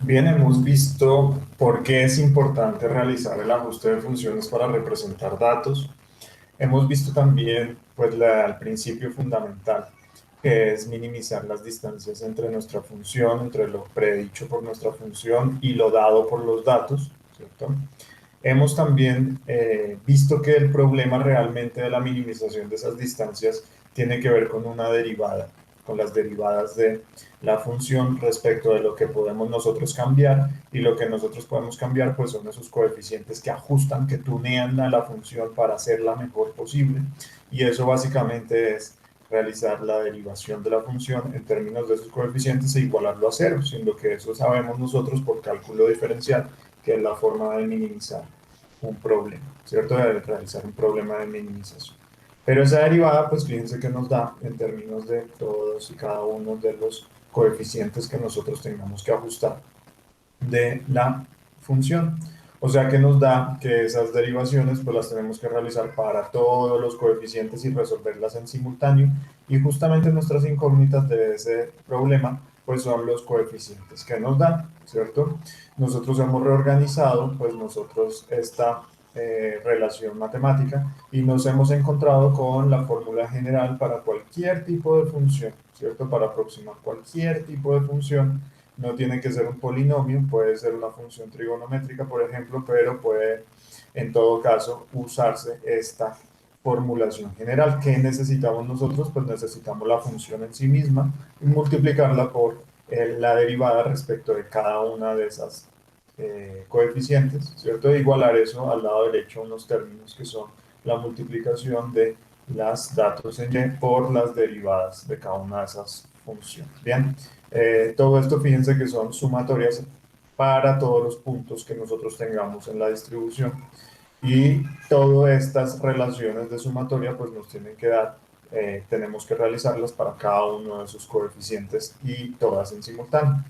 Bien, hemos visto por qué es importante realizar el ajuste de funciones para representar datos. Hemos visto también, pues, al principio fundamental, que es minimizar las distancias entre nuestra función, entre lo predicho por nuestra función y lo dado por los datos, ¿cierto? Hemos también visto que el problema realmente de la minimización de esas distancias tiene que ver con una derivada, con las derivadas de la función respecto de lo que podemos nosotros cambiar, y lo que nosotros podemos cambiar pues son esos coeficientes que ajustan, que tunean a la función para hacerla mejor posible, y eso básicamente es realizar la derivación de la función en términos de esos coeficientes e igualarlo a cero, siendo que eso sabemos nosotros por cálculo diferencial, que es la forma de minimizar un problema, ¿cierto? De realizar un problema de minimización. Pero esa derivada, pues fíjense que nos da en términos de todos y cada uno de los coeficientes que nosotros tengamos que ajustar de la función. O sea que nos da que esas derivaciones pues las tenemos que realizar para todos los coeficientes y resolverlas en simultáneo. Y justamente nuestras incógnitas de ese problema pues son los coeficientes que nos dan, ¿cierto? Nosotros hemos reorganizado pues nosotros esta relación matemática y nos hemos encontrado con la fórmula general para cualquier tipo de función, ¿cierto? Para aproximar cualquier tipo de función. No tiene que ser un polinomio, puede ser una función trigonométrica, por ejemplo, pero puede en todo caso usarse esta formulación general. ¿Qué necesitamos nosotros? Pues necesitamos la función en sí misma y multiplicarla por la derivada respecto de cada una de esas coeficientes, ¿cierto? E igualar eso al lado derecho unos términos que son la multiplicación de las datos en y por las derivadas de cada una de esas funciones. Bien, todo esto fíjense que son sumatorias para todos los puntos que nosotros tengamos en la distribución, y todas estas relaciones de sumatoria pues nos tienen que dar, tenemos que realizarlas para cada uno de esos coeficientes y todas en simultáneo.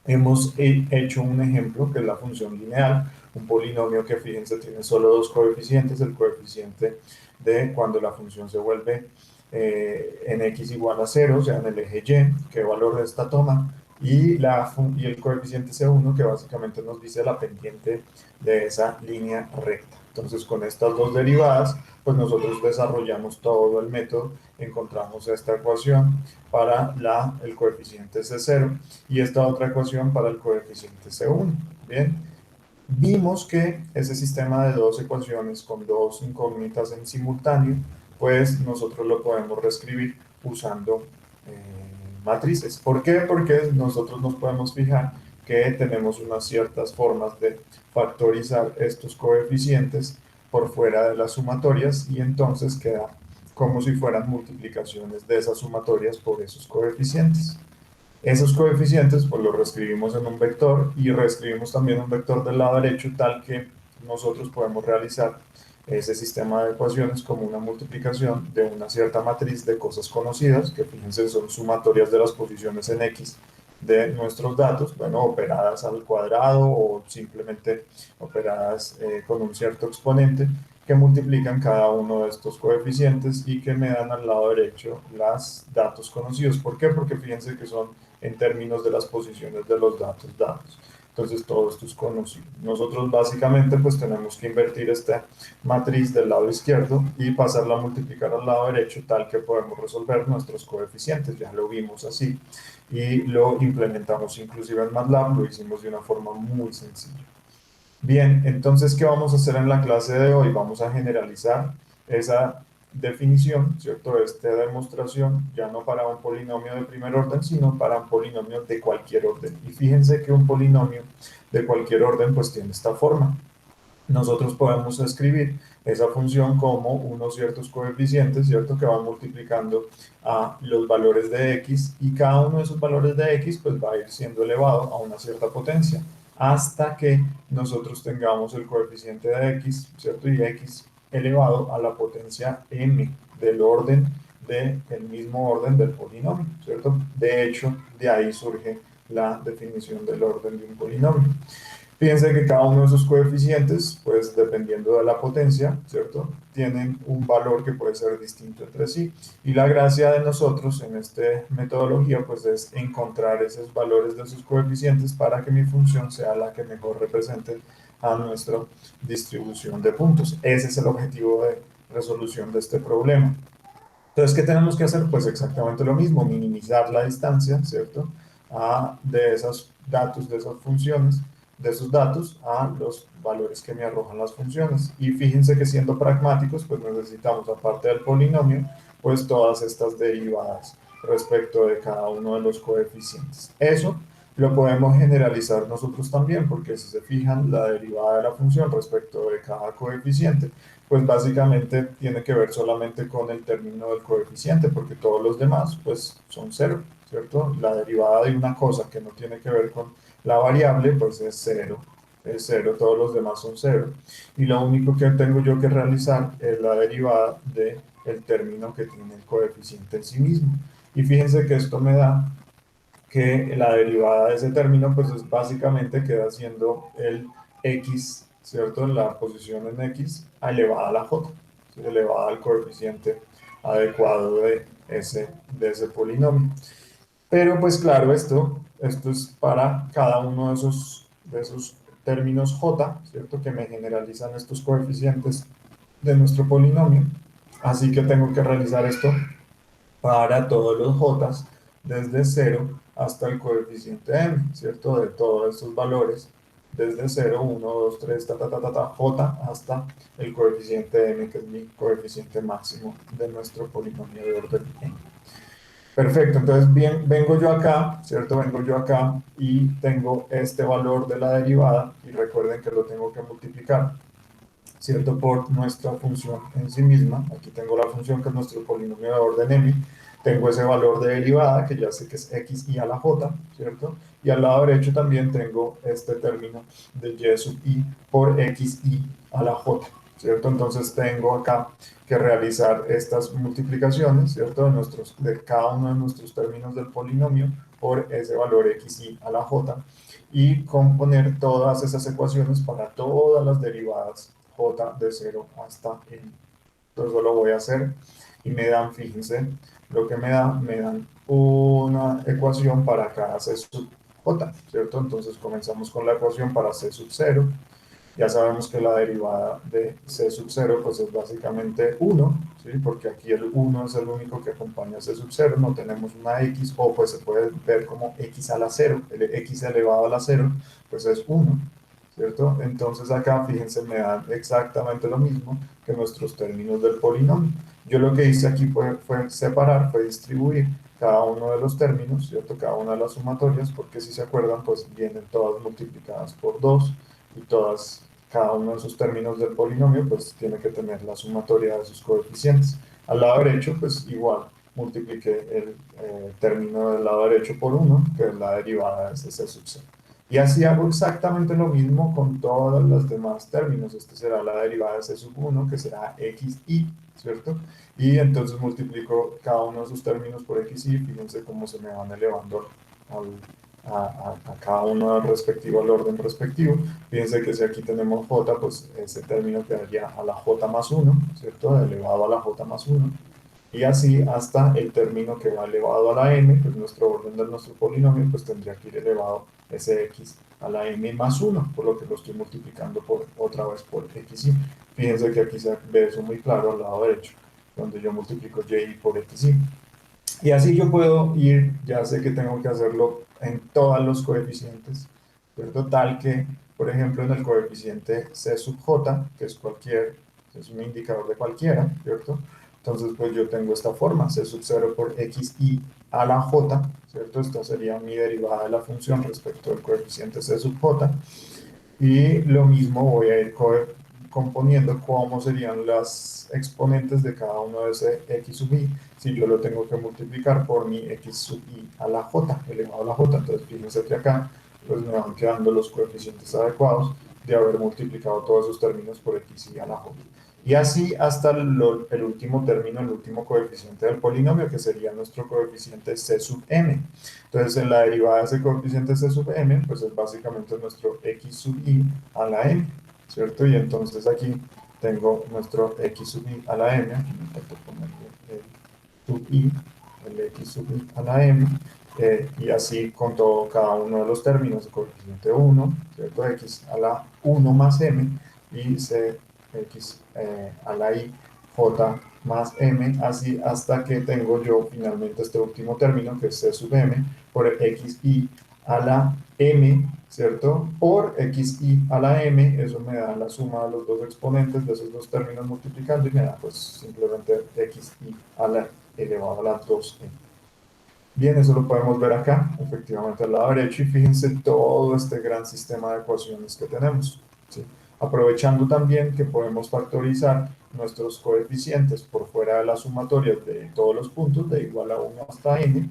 Hemos hecho un ejemplo que es la función lineal, un polinomio que fíjense tiene solo dos coeficientes, el coeficiente de cuando la función se vuelve en x igual a cero, o sea, en el eje y, qué valor de esta toma, y el coeficiente c1 que básicamente nos dice la pendiente de esa línea recta. Entonces, con estas dos derivadas, pues nosotros desarrollamos todo el método, encontramos esta ecuación para el coeficiente C0 y esta otra ecuación para el coeficiente C1. Bien, vimos que ese sistema de dos ecuaciones con dos incógnitas en simultáneo, pues nosotros lo podemos reescribir usando matrices. ¿Por qué? Porque nosotros nos podemos fijar que tenemos unas ciertas formas de factorizar estos coeficientes por fuera de las sumatorias, y entonces queda como si fueran multiplicaciones de esas sumatorias por esos coeficientes. Esos coeficientes pues los reescribimos en un vector y reescribimos también un vector del lado derecho, tal que nosotros podemos realizar ese sistema de ecuaciones como una multiplicación de una cierta matriz de cosas conocidas, que fíjense son sumatorias de las posiciones en X de nuestros datos, bueno, operadas al cuadrado o simplemente operadas con un cierto exponente, que multiplican cada uno de estos coeficientes y que me dan al lado derecho los datos conocidos. ¿Por qué? Porque fíjense que son en términos de las posiciones de los datos dados. Entonces todo esto es conocido. Nosotros básicamente pues tenemos que invertir esta matriz del lado izquierdo y pasarla a multiplicar al lado derecho, tal que podemos resolver nuestros coeficientes. Ya lo vimos así y lo implementamos inclusive en MATLAB, lo hicimos de una forma muy sencilla. Bien, entonces, ¿qué vamos a hacer en la clase de hoy? Vamos a generalizar esa definición, ¿cierto? Esta demostración, ya no para un polinomio de primer orden, sino para un polinomio de cualquier orden. Y fíjense que un polinomio de cualquier orden, pues tiene esta forma. Nosotros podemos escribir esa función como unos ciertos coeficientes, ¿cierto? Que van multiplicando a los valores de x, y cada uno de esos valores de x pues va a ir siendo elevado a una cierta potencia hasta que nosotros tengamos el coeficiente de x, ¿cierto? Y x elevado a la potencia m del orden del mismo orden del polinomio, ¿cierto? De hecho, de ahí surge la definición del orden de un polinomio. Fíjense que cada uno de esos coeficientes, pues dependiendo de la potencia, ¿cierto? Tienen un valor que puede ser distinto entre sí. Y la gracia de nosotros en esta metodología, pues es encontrar esos valores de sus coeficientes para que mi función sea la que mejor represente a nuestra distribución de puntos. Ese es el objetivo de resolución de este problema. Entonces, ¿qué tenemos que hacer? Pues exactamente lo mismo, minimizar la distancia, ¿cierto? De esos datos, de esas funciones, de esos datos a los valores que me arrojan las funciones. Y fíjense que siendo pragmáticos, pues necesitamos, aparte del polinomio, pues todas estas derivadas respecto de cada uno de los coeficientes. Eso lo podemos generalizar nosotros también, porque si se fijan, la derivada de la función respecto de cada coeficiente pues básicamente tiene que ver solamente con el término del coeficiente, porque todos los demás pues son cero, ¿cierto? La derivada de una cosa que no tiene que ver con la variable pues es cero, todos los demás son cero. Y lo único que tengo yo que realizar es la derivada del término que tiene el coeficiente en sí mismo. Y fíjense que esto me da que la derivada de ese término, pues es básicamente queda siendo el x, ¿cierto? La posición en x elevada a la j, ¿sí? Elevada al coeficiente adecuado de ese polinomio. Pero pues claro, esto es para cada uno de esos términos j, ¿cierto? Que me generalizan estos coeficientes de nuestro polinomio. Así que tengo que realizar esto para todos los j desde cero hasta el coeficiente m, ¿cierto? De todos estos valores, desde cero 1, 2, 3, j, hasta el coeficiente m, que es mi coeficiente máximo de nuestro polinomio de orden n. Perfecto, entonces bien, vengo yo acá, ¿cierto? Vengo yo acá y tengo este valor de la derivada y recuerden que lo tengo que multiplicar, ¿cierto? Por nuestra función en sí misma. Aquí tengo la función que es nuestro polinomio de orden m. Tengo ese valor de derivada que ya sé que es x y a la j, ¿cierto? Y al lado derecho también tengo este término de y sub i por x y a la j, ¿cierto? Entonces tengo acá que realizar estas multiplicaciones, ¿cierto? De cada uno de nuestros términos del polinomio por ese valor x y a la j y componer todas esas ecuaciones para todas las derivadas j de 0 hasta n. Entonces lo voy a hacer y me dan, fíjense, lo que me dan una ecuación para cada c sub j, ¿cierto? Entonces comenzamos con la ecuación para c sub 0. Ya sabemos que la derivada de c sub 0 pues es básicamente 1, ¿sí? Porque aquí el 1 es el único que acompaña a c sub 0, no tenemos una x, o pues se puede ver como x a la 0, el x elevado a la 0, pues es 1, ¿cierto? Entonces acá, fíjense, me dan exactamente lo mismo que nuestros términos del polinomio. Yo lo que hice aquí fue separar, fue distribuir cada uno de los términos, ¿cierto? Cada una de las sumatorias, porque si se acuerdan, pues vienen todas multiplicadas por 2 y cada uno de esos términos del polinomio, pues tiene que tener la sumatoria de sus coeficientes. Al lado derecho, pues igual, multipliqué el término del lado derecho por 1, que es la derivada de ese c sub 0. Y así hago exactamente lo mismo con todos los demás términos. Este será la derivada de c sub 1, que será xy, ¿cierto? Y entonces multiplico cada uno de esos términos por xy, fíjense cómo se me van elevando a cada uno respectivo, al orden respectivo. Fíjense que si aquí tenemos j, pues ese término quedaría a la j más 1, ¿cierto? Elevado a la j más 1 y así hasta el término que va elevado a la m, pues nuestro orden de nuestro polinomio, pues tendría que ir elevado ese x a la m más 1, por lo que lo estoy multiplicando por, otra vez por x y. Fíjense que aquí se ve eso muy claro al lado derecho, donde yo multiplico y por x y. Y así yo puedo ir, ya sé que tengo que hacerlo en todos los coeficientes, ¿cierto? Tal que, por ejemplo, en el coeficiente c sub j, que es es un indicador de cualquiera, ¿cierto? Entonces, pues yo tengo esta forma, c sub 0 por x y a la j, ¿cierto? Esta sería mi derivada de la función respecto al coeficiente c sub j. Y lo mismo voy a ir componiendo cómo serían las exponentes de cada uno de ese x sub i si yo lo tengo que multiplicar por mi x sub i a la j, elevado a la j. Entonces fíjense que acá pues me van quedando los coeficientes adecuados de haber multiplicado todos esos términos por x y a la j. Y así hasta el último término, el último coeficiente del polinomio, que sería nuestro coeficiente c sub m. Entonces, en la derivada de ese coeficiente c sub m, pues es básicamente nuestro x sub i a la m, ¿cierto? Y entonces aquí tengo nuestro x sub i a la m, aquí me falta ponerle el sub i, el x sub i a la m, y así con todo, cada uno de los términos, coeficiente 1, ¿cierto? X a la 1 más m, y c x a la i, j más m, así hasta que tengo yo finalmente este último término, que es c sub m, por xi a la m, ¿cierto? Por xi a la m, eso me da la suma de los dos exponentes de esos dos términos multiplicando y me da pues simplemente xi a la elevado a la 2m. Bien, eso lo podemos ver acá, efectivamente al lado derecho, y fíjense todo este gran sistema de ecuaciones que tenemos, ¿sí? Aprovechando también que podemos factorizar nuestros coeficientes por fuera de las sumatorias de todos los puntos, de igual a 1 hasta n,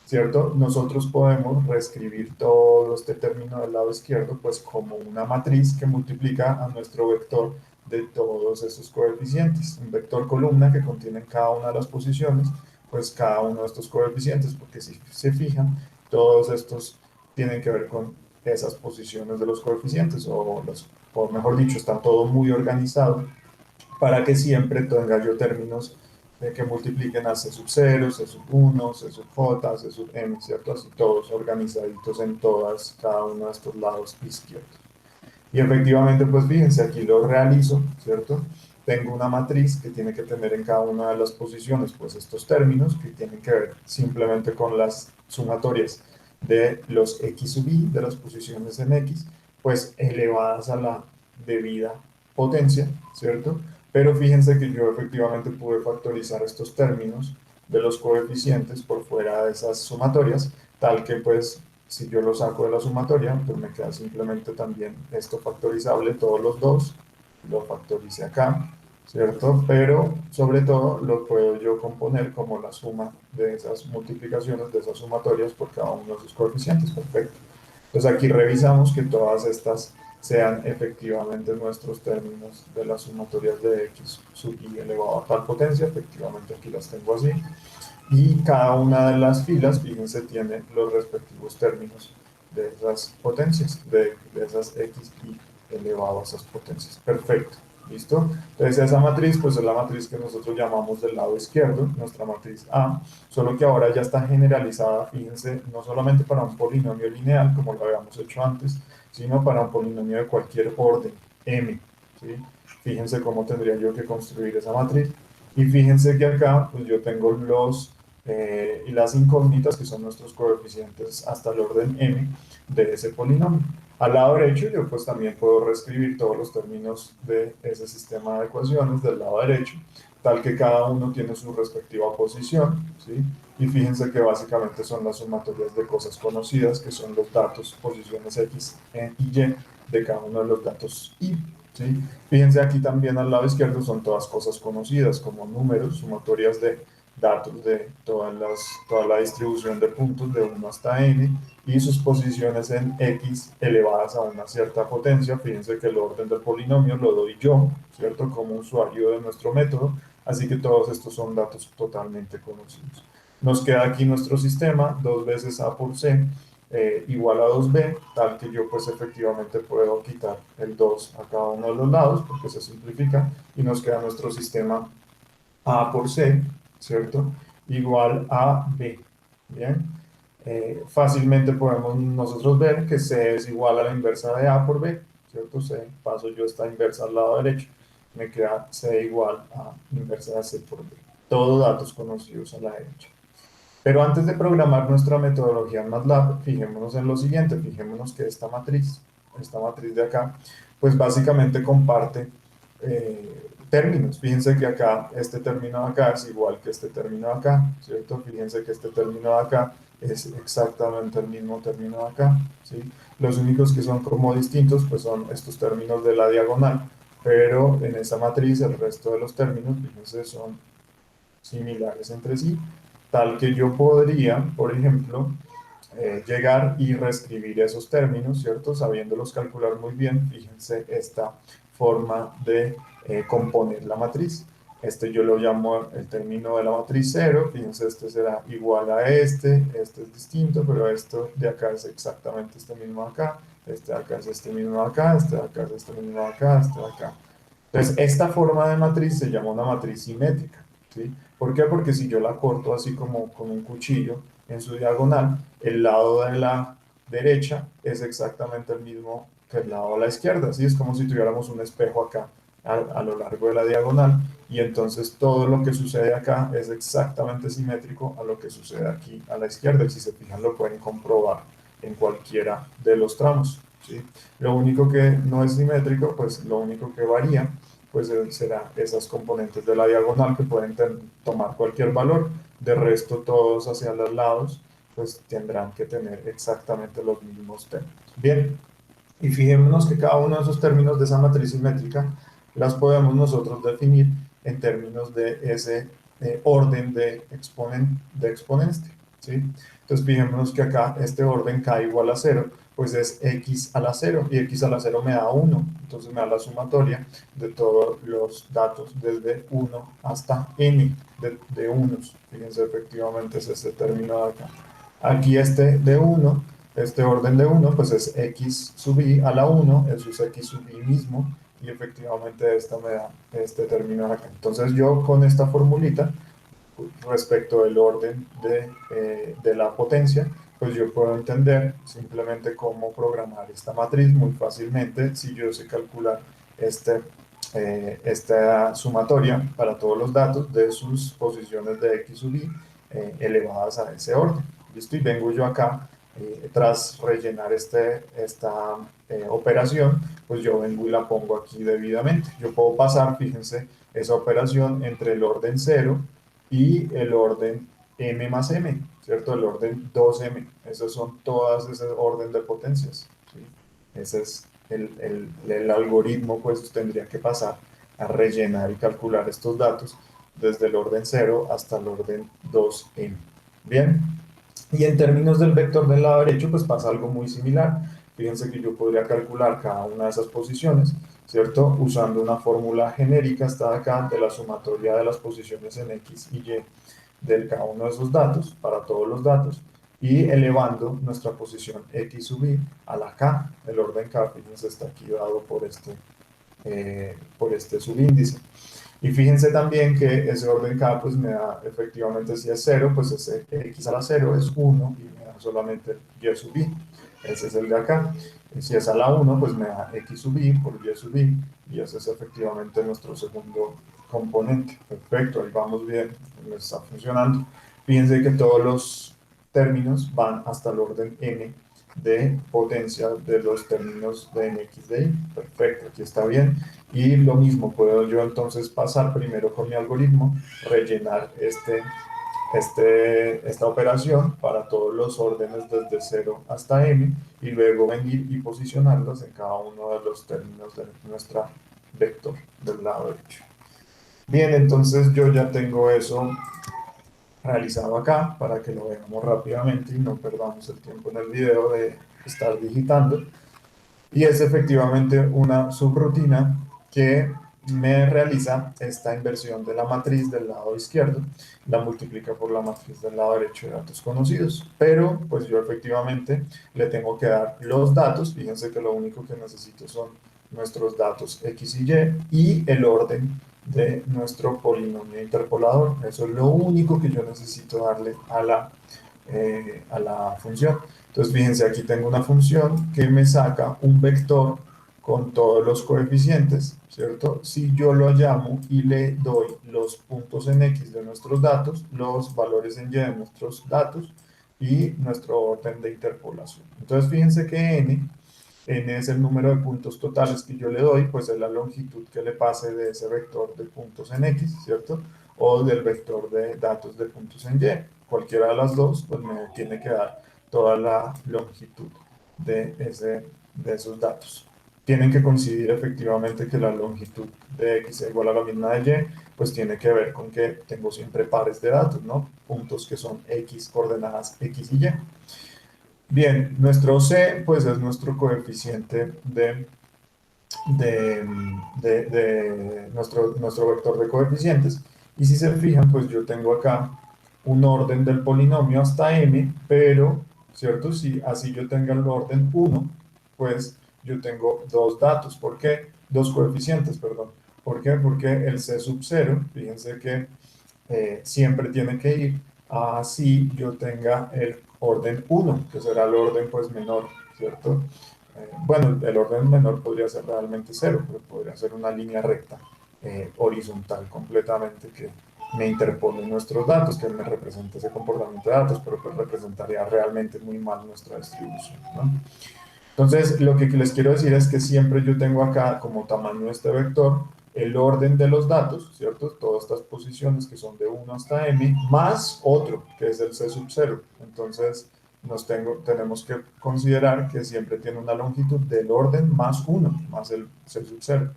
¿cierto? Nosotros podemos reescribir todo este término del lado izquierdo, pues como una matriz que multiplica a nuestro vector de todos esos coeficientes, un vector columna que contiene cada una de las posiciones, pues cada uno de estos coeficientes, porque si se fijan, todos estos tienen que ver con esas posiciones de los coeficientes, o mejor dicho, está todo muy organizado para que siempre tenga yo términos que multipliquen a C sub 0, C sub 1, C sub J, C sub M, ¿cierto? Así todos organizaditos en todas, cada uno de estos lados izquierdos. Y efectivamente, pues fíjense, aquí lo realizo, ¿cierto? Tengo una matriz que tiene que tener en cada una de las posiciones, pues estos términos que tienen que ver simplemente con las sumatorias de los x sub i, de las posiciones en x, pues elevadas a la debida potencia, ¿cierto? Pero fíjense que yo efectivamente pude factorizar estos términos de los coeficientes por fuera de esas sumatorias, tal que pues si yo lo saco de la sumatoria, pues me queda simplemente también esto factorizable, todos los dos, lo factorice acá, ¿cierto? Pero sobre todo lo puedo yo componer como la suma de esas multiplicaciones, de esas sumatorias por cada uno de sus coeficientes, perfecto. Entonces aquí revisamos que todas estas sean efectivamente nuestros términos de las sumatorias de x sub i elevado a tal potencia, efectivamente aquí las tengo así, y cada una de las filas, fíjense, tiene los respectivos términos de esas potencias, de esas x y elevado a esas potencias. Perfecto, ¿listo? Entonces esa matriz, pues es la matriz que nosotros llamamos del lado izquierdo, nuestra matriz A, solo que ahora ya está generalizada, fíjense, no solamente para un polinomio lineal, como lo habíamos hecho antes, sino para un polinomio de cualquier orden, m, ¿sí? Fíjense cómo tendría yo que construir esa matriz. Y fíjense que acá, pues yo tengo y las incógnitas, que son nuestros coeficientes hasta el orden m de ese polinomio. Al lado derecho yo pues también puedo reescribir todos los términos de ese sistema de ecuaciones del lado derecho, tal que cada uno tiene su respectiva posición, ¿sí? Y fíjense que básicamente son las sumatorias de cosas conocidas, que son los datos, posiciones x y y de cada uno de los datos y, ¿sí? Fíjense aquí también al lado izquierdo son todas cosas conocidas, como números, sumatorias de datos de toda la distribución de puntos de 1 hasta n y sus posiciones en x elevadas a una cierta potencia. Fíjense que el orden del polinomio lo doy yo, ¿cierto? Como usuario de nuestro método, así que todos estos son datos totalmente conocidos. Nos queda aquí nuestro sistema, 2 veces a por c igual a 2b, tal que yo pues efectivamente puedo quitar el 2 a cada uno de los lados porque se simplifica y nos queda nuestro sistema a por c, ¿cierto? Igual a b, ¿bien? Fácilmente podemos nosotros ver que c es igual a la inversa de a por b, ¿cierto? C, paso yo esta inversa al lado derecho, me queda c igual a inversa de c por b. Todos datos conocidos a la derecha. Pero antes de programar nuestra metodología en MATLAB, fijémonos en lo siguiente, fijémonos que esta matriz de acá, pues básicamente comparte términos. Fíjense que acá, este término de acá es igual que este término de acá, ¿cierto? Fíjense que este término de acá es exactamente el mismo término de acá, ¿sí? Los únicos que son como distintos, pues son estos términos de la diagonal, pero en esta matriz el resto de los términos, fíjense, son similares entre sí, tal que yo podría, por ejemplo, llegar y reescribir esos términos, ¿cierto? Sabiéndolos calcular muy bien, fíjense esta forma de componer la matriz. Este yo lo llamo el término de la matriz 0, fíjense, este será igual a este es distinto, pero esto de acá es exactamente este mismo acá, este de acá es este mismo acá, este de acá es este mismo acá, este de acá. Entonces, esta forma de matriz se llama una matriz simétrica, ¿sí? ¿Por qué? Porque si yo la corto así como con un cuchillo en su diagonal, el lado de la derecha es exactamente el mismo que el lado de la izquierda, ¿sí? Es como si tuviéramos un espejo acá a lo largo de la diagonal y entonces todo lo que sucede acá es exactamente simétrico a lo que sucede aquí a la izquierda y si se fijan lo pueden comprobar en cualquiera de los tramos, ¿sí? Lo único que no es simétrico, pues lo único que varía, pues será esas componentes de la diagonal que pueden tomar cualquier valor. De resto, todos hacia los lados, pues tendrán que tener exactamente los mismos términos. Bien, y fijémonos que cada uno de esos términos de esa matriz simétrica las podemos nosotros definir en términos de ese orden de exponente, ¿sí? Entonces fijémonos que acá este orden k igual a 0, pues es x a la 0, y x a la 0 me da 1, entonces me da la sumatoria de todos los datos desde 1 hasta n de unos. Fíjense, efectivamente es este término de acá. Aquí este de 1, este orden de 1, pues es x sub i a la 1, eso es x sub i mismo, y efectivamente esta me da este término de acá. Entonces yo con esta formulita, respecto del orden de la potencia, pues yo puedo entender simplemente cómo programar esta matriz muy fácilmente si yo sé calcular esta sumatoria para todos los datos de sus posiciones de x sub i elevadas a ese orden. ¿Listo? Y vengo yo acá, tras rellenar esta operación, pues yo vengo y la pongo aquí debidamente. Yo puedo pasar, fíjense, esa operación entre el orden 0 y el orden m más m, ¿cierto? El orden 2m. Esos son todas ese orden de potencias, ¿sí? Ese es el algoritmo, pues tendría que pasar a rellenar y calcular estos datos desde el orden 0 hasta el orden 2m. Bien, y en términos del vector del lado derecho, pues pasa algo muy similar. Fíjense que yo podría calcular cada una de esas posiciones, ¿cierto? Usando una fórmula genérica, está acá, de la sumatoria de las posiciones en x y y de cada uno de esos datos, para todos los datos, y elevando nuestra posición x sub i a la k, el orden k, fíjense, está aquí dado por este subíndice. Y fíjense también que ese orden k pues me da efectivamente si es 0, pues ese x a la 0 es 1 y me da solamente y sub i. Ese es el de acá. Y si es a la 1, pues me da x sub i por y sub i. Y ese es efectivamente nuestro segundo componente. Perfecto, ahí vamos bien, me está funcionando. Fíjense que todos los términos van hasta el orden n de potencia de los términos de nx de y. Perfecto, aquí está bien. Y lo mismo, puedo yo entonces pasar primero con mi algoritmo, rellenar esta operación para todos los órdenes desde 0 hasta m y luego venir y posicionarlos en cada uno de los términos de nuestra vector del lado derecho. Bien, entonces yo ya tengo eso realizado acá para que lo veamos rápidamente y no perdamos el tiempo en el video de estar digitando. Y es efectivamente una subrutina que me realiza esta inversión de la matriz del lado izquierdo, la multiplica por la matriz del lado derecho de datos conocidos, pero pues yo efectivamente le tengo que dar los datos, fíjense que lo único que necesito son nuestros datos x y el orden de nuestro polinomio interpolador, eso es lo único que yo necesito darle a la función. Entonces, fíjense, aquí tengo una función que me saca un vector con todos los coeficientes, ¿cierto? Si yo lo llamo y le doy los puntos en X de nuestros datos, los valores en Y de nuestros datos y nuestro orden de interpolación. Entonces, fíjense que n es el número de puntos totales que yo le doy, pues es la longitud que le pase de ese vector de puntos en X, ¿cierto? O del vector de datos de puntos en Y. Cualquiera de las dos, pues me tiene que dar toda la longitud de esos datos. Tienen que coincidir efectivamente que la longitud de X es igual a la misma de Y, pues tiene que ver con que tengo siempre pares de datos, ¿no? Puntos que son X, coordenadas X y Y. Bien, nuestro C, pues es nuestro coeficiente de, nuestro vector de coeficientes. Y si se fijan, pues yo tengo acá un orden del polinomio hasta m, pero, ¿cierto? Si así yo tenga el orden 1, pues yo tengo dos datos. ¿Por qué? Dos coeficientes, perdón. ¿Por qué? Porque el c sub 0, fíjense que siempre tiene que ir así yo tenga el orden 1, que será el orden pues menor, ¿cierto? Bueno, el orden menor podría ser realmente cero, pero podría ser una línea recta horizontal completamente que me interpone nuestros datos, que me represente ese comportamiento de datos, pero pues representaría realmente muy mal nuestra distribución, ¿no? Entonces, lo que les quiero decir es que siempre yo tengo acá como tamaño de este vector el orden de los datos, ¿cierto? Todas estas posiciones que son de 1 hasta m, más otro, que es el c sub 0. Entonces, tenemos que considerar que siempre tiene una longitud del orden más 1, más el c sub 0.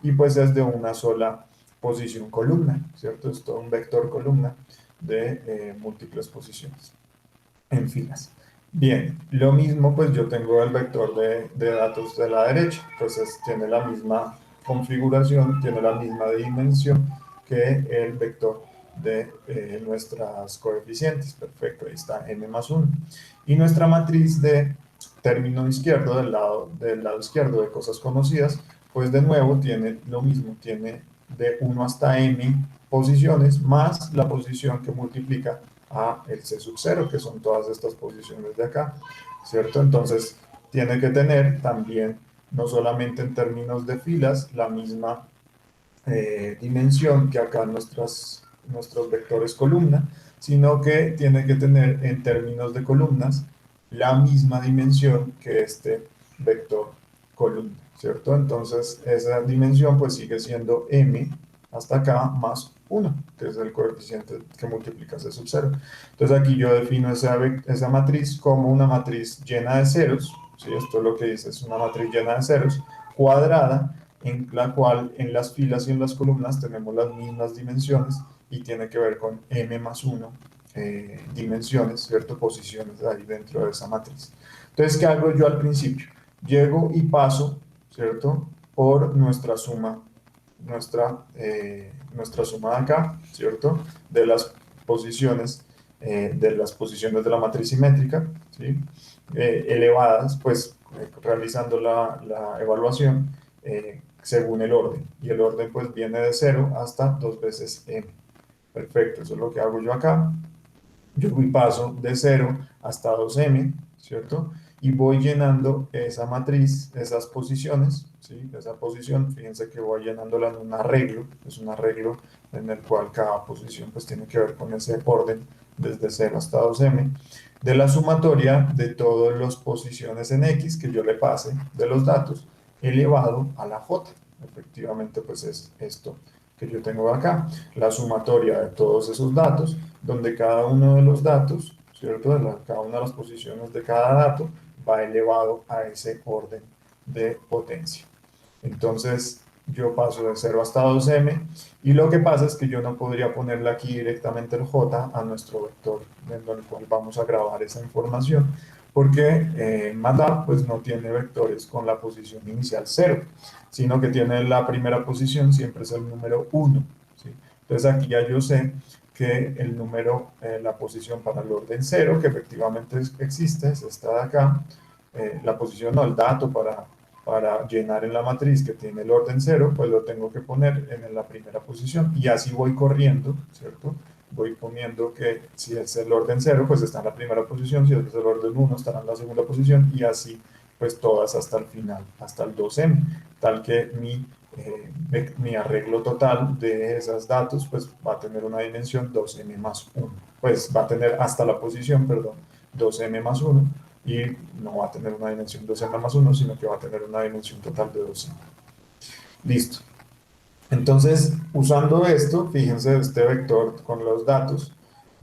Y pues es de una sola posición columna, ¿cierto? Es todo un vector columna de múltiples posiciones en filas. Bien, lo mismo pues yo tengo el vector de datos de la derecha, pues tiene la misma configuración, tiene la misma dimensión que el vector de nuestras coeficientes. Perfecto, ahí está m más 1. Y nuestra matriz de término izquierdo, del lado izquierdo de cosas conocidas, pues de nuevo tiene lo mismo, tiene de 1 hasta m posiciones más la posición que multiplica a el C sub 0, que son todas estas posiciones de acá, ¿cierto? Entonces, tiene que tener también, no solamente en términos de filas, la misma dimensión que acá nuestros vectores columna, sino que tiene que tener en términos de columnas la misma dimensión que este vector columna, ¿cierto? Entonces, esa dimensión pues sigue siendo m hasta acá más 1, que es el coeficiente que multiplica c sub 0. Entonces aquí yo defino esa matriz como una matriz llena de ceros, ¿sí? Esto es lo que dice, es una matriz llena de ceros, cuadrada, en la cual en las filas y en las columnas tenemos las mismas dimensiones y tiene que ver con m más 1 dimensiones, ¿cierto? Posiciones ahí dentro de esa matriz. Entonces, ¿qué hago yo al principio? Llego y paso, ¿cierto? Por nuestra suma de acá, ¿cierto? De las posiciones de la matriz simétrica, ¿sí? Elevadas, pues realizando la evaluación según el orden. Y el orden pues viene de 0 hasta 2 veces m. Perfecto, eso es lo que hago yo acá. Yo voy paso de 0 hasta 2m, ¿cierto? Y voy llenando esa matriz, esas posiciones, ¿sí? Esa posición, fíjense que voy llenándola en un arreglo, es un arreglo en el cual cada posición pues tiene que ver con ese orden desde 0 hasta 2m, de la sumatoria de todas las posiciones en x que yo le pase de los datos elevado a la j. Efectivamente pues es esto que yo tengo acá, la sumatoria de todos esos datos, donde cada uno de los datos, ¿cierto? Cada una de las posiciones de cada dato va elevado a ese orden de potencia. Entonces, yo paso de 0 hasta 2m y lo que pasa es que yo no podría ponerle aquí directamente el j a nuestro vector en el cual vamos a grabar esa información porque MATLAB pues no tiene vectores con la posición inicial 0, sino que tiene la primera posición siempre es el número 1, ¿sí? Entonces aquí ya yo sé que el número, la posición para el orden 0, que efectivamente existe, es esta de acá, la posición o el dato para llenar en la matriz que tiene el orden 0, pues lo tengo que poner en la primera posición y así voy corriendo, ¿cierto? Voy poniendo que si es el orden 0, pues está en la primera posición, si es el orden 1, estará en la segunda posición y así pues todas hasta el final, hasta el 2m, tal que mi arreglo total de esos datos pues va a tener una dimensión 2m más 1, pues va a tener hasta la posición, perdón, 2m más 1 y no va a tener una dimensión 2m más 1, sino que va a tener una dimensión total de 2m. Listo. Entonces, usando esto, fíjense, este vector con los datos,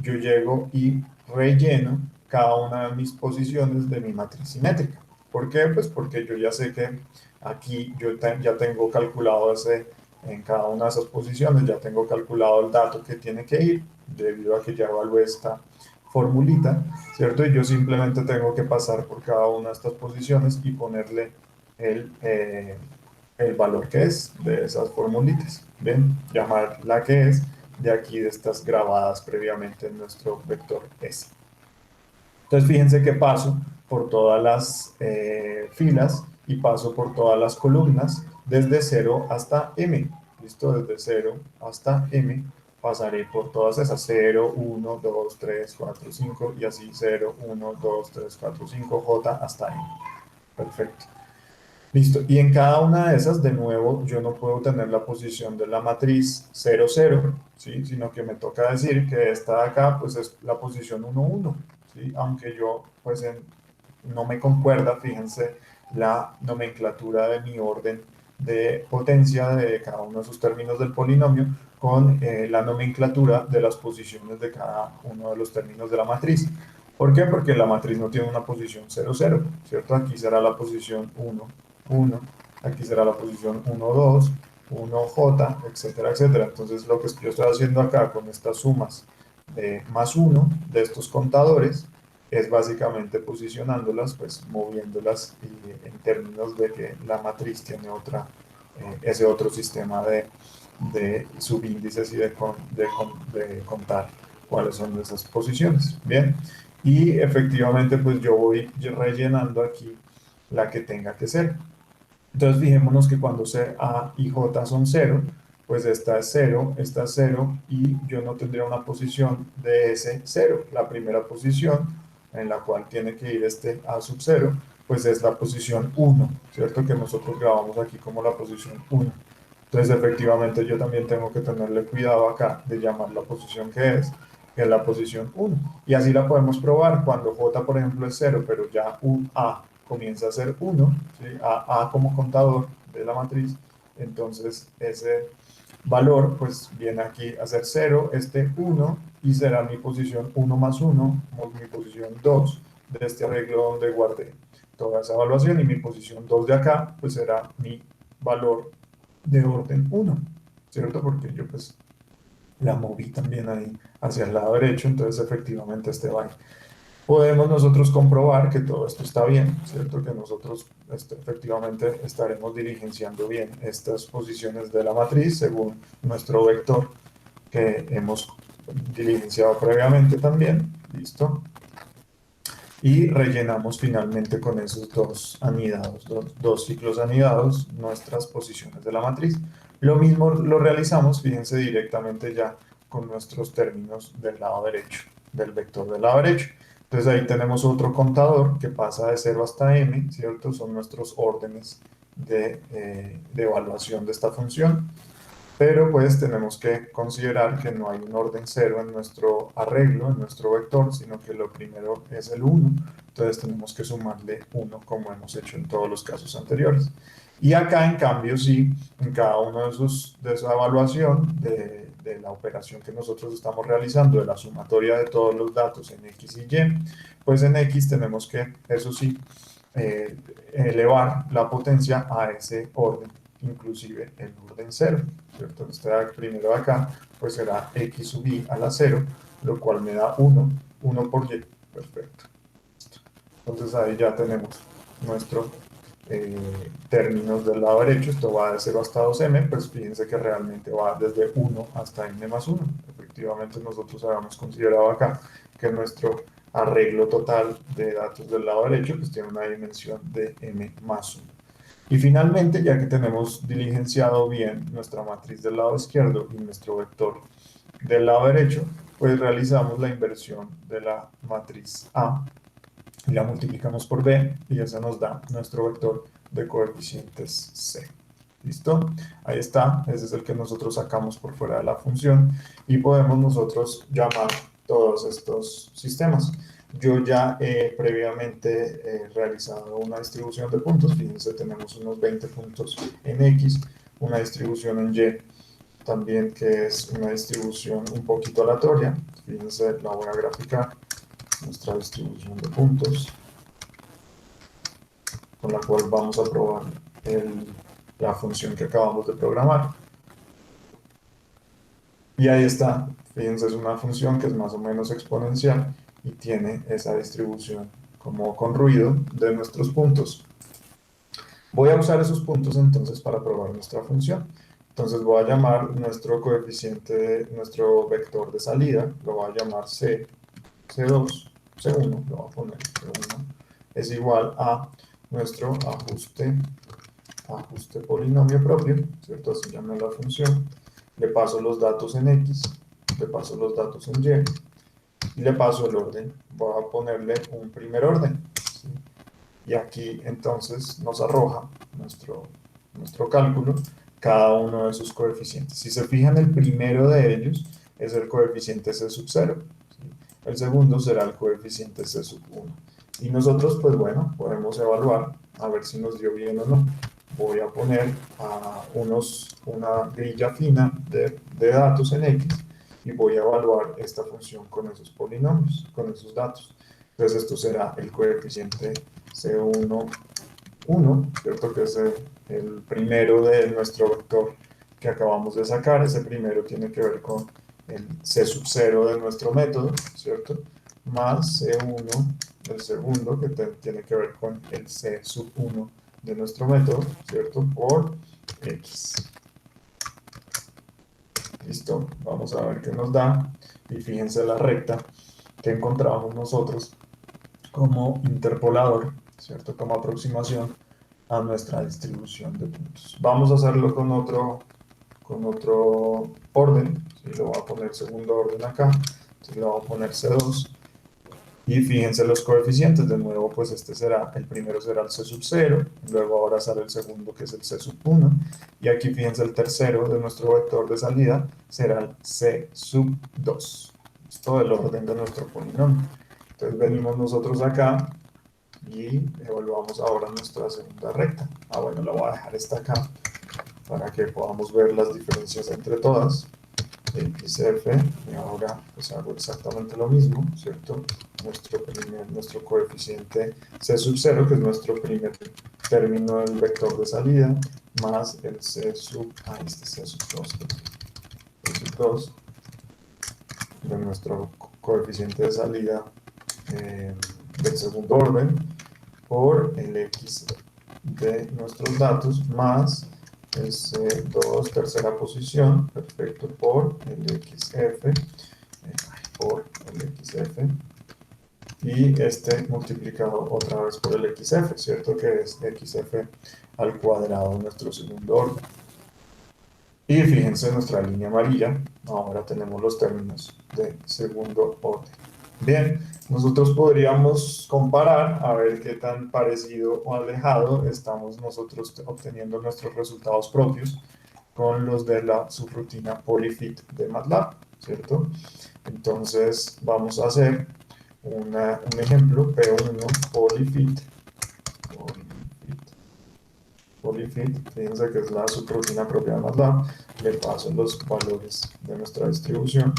yo llego y relleno cada una de mis posiciones de mi matriz simétrica. ¿Por qué? Pues porque yo ya sé que aquí ya tengo calculado en cada una de esas posiciones, ya tengo calculado el dato que tiene que ir, debido a que ya evalué esta formulita, ¿cierto? Y yo simplemente tengo que pasar por cada una de estas posiciones y ponerle el, el valor que es de esas formulitas. Bien, llamar la que es de aquí de estas grabadas previamente en nuestro vector S. Entonces fíjense que paso por todas las filas y paso por todas las columnas desde 0 hasta m. ¿Listo? Desde 0 hasta m pasaré por todas esas 0, 1, 2, 3, 4, 5 y así 0, 1, 2, 3, 4, 5, j hasta m. Perfecto. Listo. Y en cada una de esas, de nuevo, yo no puedo tener la posición de la matriz 0, 0, ¿sí? Sino que me toca decir que esta de acá, pues es la posición 1, 1, ¿sí? Aunque yo, pues no me concuerda, fíjense, la nomenclatura de mi orden de potencia de cada uno de esos términos del polinomio con la nomenclatura de las posiciones de cada uno de los términos de la matriz. ¿Por qué? Porque la matriz no tiene una posición 0, 0, ¿cierto? Aquí será la posición 1, 1, aquí será la posición 1, 2, 1J, etcétera, etcétera. Entonces lo que yo estoy haciendo acá con estas sumas de más 1 de estos contadores es básicamente posicionándolas, pues moviéndolas en términos de que la matriz tiene ese otro sistema de subíndices y de contar cuáles son esas posiciones. Bien, y efectivamente pues yo voy rellenando aquí la que tenga que ser. Entonces fijémonos que cuando A y J son 0, pues esta es 0, esta es 0 y yo no tendría una posición de ese 0. La primera posición en la cual tiene que ir este A sub 0, pues es la posición 1, ¿cierto? Que nosotros grabamos aquí como la posición 1. Entonces efectivamente yo también tengo que tenerle cuidado acá de llamar la posición que es la posición 1. Y así la podemos probar cuando J, por ejemplo, es 0, pero ya un A comienza a ser 1, ¿sí? A como contador de la matriz, entonces ese valor pues viene aquí a ser 0, este 1, y será mi posición 1 más 1, mi posición 2 de este arreglo donde guardé toda esa evaluación, y mi posición 2 de acá pues será mi valor de orden 1, ¿cierto? Porque yo pues la moví también ahí hacia el lado derecho, entonces efectivamente este va ahí. Podemos nosotros comprobar que todo esto está bien, ¿cierto? Que nosotros efectivamente estaremos diligenciando bien estas posiciones de la matriz según nuestro vector que hemos diligenciado previamente también, ¿listo? Y rellenamos finalmente con esos dos anidados, dos ciclos anidados, nuestras posiciones de la matriz. Lo mismo lo realizamos, fíjense, directamente ya con nuestros términos del lado derecho, del vector del lado derecho. Entonces ahí tenemos otro contador que pasa de 0 hasta m, ¿cierto? Son nuestros órdenes de evaluación de esta función. Pero pues tenemos que considerar que no hay un orden 0 en nuestro arreglo, en nuestro vector, sino que lo primero es el 1. Entonces tenemos que sumarle 1 como hemos hecho en todos los casos anteriores. Y acá en cambio sí, en cada uno de esa evaluación de la operación que nosotros estamos realizando, de la sumatoria de todos los datos en X y Y, pues en X tenemos que, eso sí, elevar la potencia a ese orden, inclusive el orden 0, ¿cierto? Este primero de acá, pues será x sub i a la 0, lo cual me da 1, 1 por y, perfecto. Entonces ahí ya tenemos nuestro términos del lado derecho, esto va de 0 hasta 2m, pues fíjense que realmente va desde 1 hasta m más 1. Efectivamente nosotros habíamos considerado acá que nuestro arreglo total de datos del lado derecho pues tiene una dimensión de m más 1. Y finalmente, ya que tenemos diligenciado bien nuestra matriz del lado izquierdo y nuestro vector del lado derecho, pues realizamos la inversión de la matriz A y la multiplicamos por B y eso nos da nuestro vector de coeficientes C. ¿Listo? Ahí está, ese es el que nosotros sacamos por fuera de la función y podemos nosotros llamar todos estos sistemas. Yo ya he previamente realizado una distribución de puntos, fíjense, tenemos unos 20 puntos en X, una distribución en Y también que es una distribución un poquito aleatoria, fíjense, la voy a graficar, nuestra distribución de puntos, con la cual vamos a probar la función que acabamos de programar. Y ahí está, fíjense, es una función que es más o menos exponencial y tiene esa distribución como con ruido de nuestros puntos. Voy a usar esos puntos entonces para probar nuestra función. Entonces voy a llamar nuestro coeficiente, nuestro vector de salida, lo voy a llamar C, C2, C1, lo voy a poner C1, es igual a nuestro ajuste polinomio propio, ¿cierto? Así llama la función. Le paso los datos en X, le paso los datos en Y, y le paso el orden. Voy a ponerle un primer orden, ¿sí? Y aquí entonces nos arroja nuestro cálculo cada uno de sus coeficientes. Si se fijan, el primero de ellos es el coeficiente C sub 0, ¿sí? El segundo será el coeficiente C sub 1. Y nosotros, pues bueno, podemos evaluar a ver si nos dio bien o no. Voy a poner una grilla fina de datos en X y voy a evaluar esta función con esos polinomios, con esos datos. Entonces esto será el coeficiente C1, 1, ¿cierto? Que es el primero de nuestro vector que acabamos de sacar. Ese primero tiene que ver con el C sub 0 de nuestro método, ¿cierto? Más C1, el segundo, que tiene que ver con el C sub 1 de nuestro método, ¿cierto? Por X. Listo, vamos a ver qué nos da. Y fíjense la recta que encontramos nosotros como interpolador, ¿cierto? Como aproximación a nuestra distribución de puntos. Vamos a hacerlo con otro orden. ¿Sí? Lo voy a poner segundo orden acá. Entonces lo voy a poner C2. Y fíjense los coeficientes, de nuevo, pues el primero será el C sub 0, luego ahora sale el segundo que es el C sub 1, y aquí fíjense el tercero de nuestro vector de salida será el C sub 2. Es todo el orden de nuestro polinomio. Entonces venimos nosotros acá y evaluamos ahora nuestra segunda recta. Bueno, la voy a dejar esta acá para que podamos ver las diferencias entre todas. XF, y ahora pues hago exactamente lo mismo, ¿cierto? Nuestro coeficiente C sub 0, que es nuestro primer término del vector de salida, más el C sub 2 de nuestro coeficiente de salida del segundo orden, por el X de nuestros datos, más el C2 tercera posición, perfecto, por el XF, por el XF, y este multiplicado otra vez por el XF, ¿cierto? Que es XF al cuadrado de nuestro segundo orden. Y fíjense, nuestra línea amarilla, ahora tenemos los términos de segundo orden. Bien, nosotros podríamos comparar a ver qué tan parecido o alejado estamos nosotros obteniendo nuestros resultados propios con los de la subrutina Polyfit de MATLAB, ¿cierto? Entonces vamos a hacer un ejemplo, P1 Polyfit, fíjense que es la subrutina propia de MATLAB, le paso los valores de nuestra distribución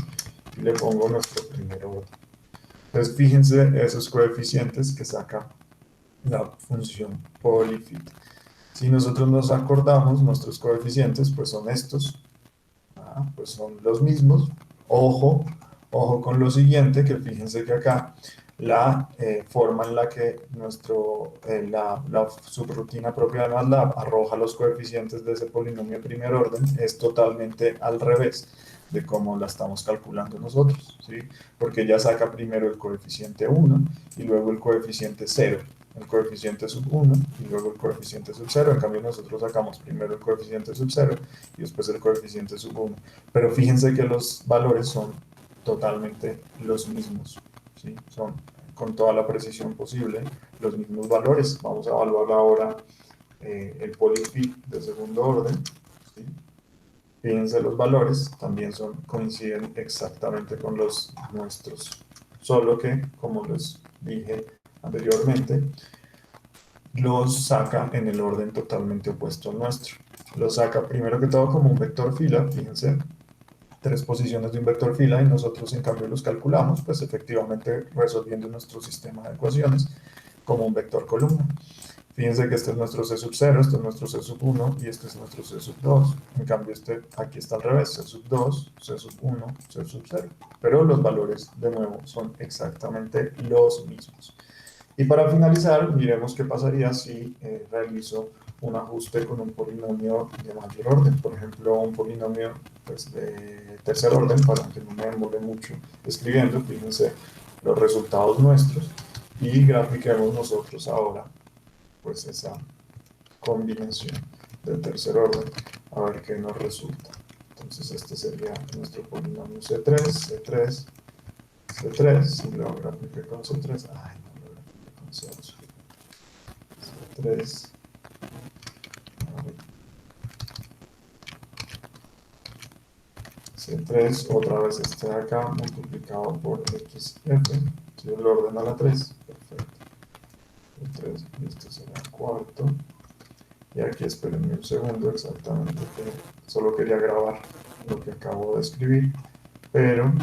y le pongo nuestro primer orden. Entonces, fíjense esos coeficientes que saca la función Polyfit. Si nosotros nos acordamos, nuestros coeficientes pues son estos, pues son los mismos. Ojo con lo siguiente, que fíjense que acá la forma en la que la subrutina propia de MATLAB arroja los coeficientes de ese polinomio de primer orden es totalmente al revés de cómo la estamos calculando nosotros, ¿sí? Porque ya saca primero el coeficiente 1 y luego el coeficiente 0, el coeficiente sub 1 y luego el coeficiente sub 0. En cambio nosotros sacamos primero el coeficiente sub 0 y después el coeficiente sub 1. Pero fíjense que los valores son totalmente los mismos, ¿sí? Son con toda la precisión posible los mismos valores. Vamos a evaluar ahora el Polyfit de segundo orden, ¿sí? Fíjense los valores, también coinciden exactamente con los nuestros, solo que, como les dije anteriormente, los saca en el orden totalmente opuesto al nuestro. Los saca primero que todo como un vector fila, fíjense, 3 posiciones de un vector fila, y nosotros en cambio los calculamos, pues efectivamente resolviendo nuestro sistema de ecuaciones como un vector columna. Fíjense que este es nuestro C sub 0, este es nuestro C sub 1 y este es nuestro C sub 2. En cambio aquí está al revés, C sub 2, C sub 1, C sub 0. Pero los valores, de nuevo, son exactamente los mismos. Y para finalizar, miremos qué pasaría si realizo un ajuste con un polinomio de mayor orden, por ejemplo, un polinomio pues, de tercer orden, para que no me demore mucho escribiendo. Fíjense los resultados nuestros y grafiquemos nosotros ahora pues esa combinación de tercer orden, a ver qué nos resulta. Entonces este sería nuestro polinomio C3, C3, C3, si lo grafiqué con C3, ay, no lo grafiqué con C2, C3, C3, otra vez este de acá, multiplicado por XF, si el orden a la 3, perfecto, el 3, y este será cuarto, y aquí espérenme un segundo exactamente, que solo quería grabar lo que acabo de escribir, pero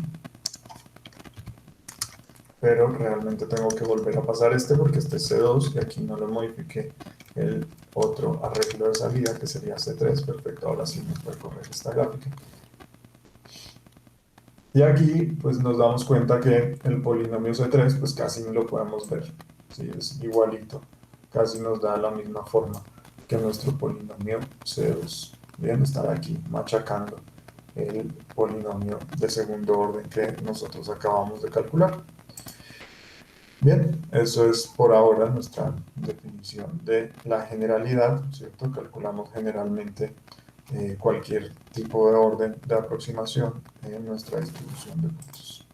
realmente tengo que volver a pasar este porque este es C2 y aquí no lo modifiqué el otro arreglo de salida que sería C3, perfecto, ahora sí me puede correr esta gráfica. Y aquí pues nos damos cuenta que el polinomio C3 pues casi no lo podemos ver, ¿sí? Es igualito, casi nos da la misma forma que nuestro polinomio C2. Bien, estar aquí machacando el polinomio de segundo orden que nosotros acabamos de calcular. Bien, eso es por ahora nuestra definición de la generalidad, ¿cierto? Calculamos generalmente cualquier tipo de orden de aproximación en nuestra distribución de puntos.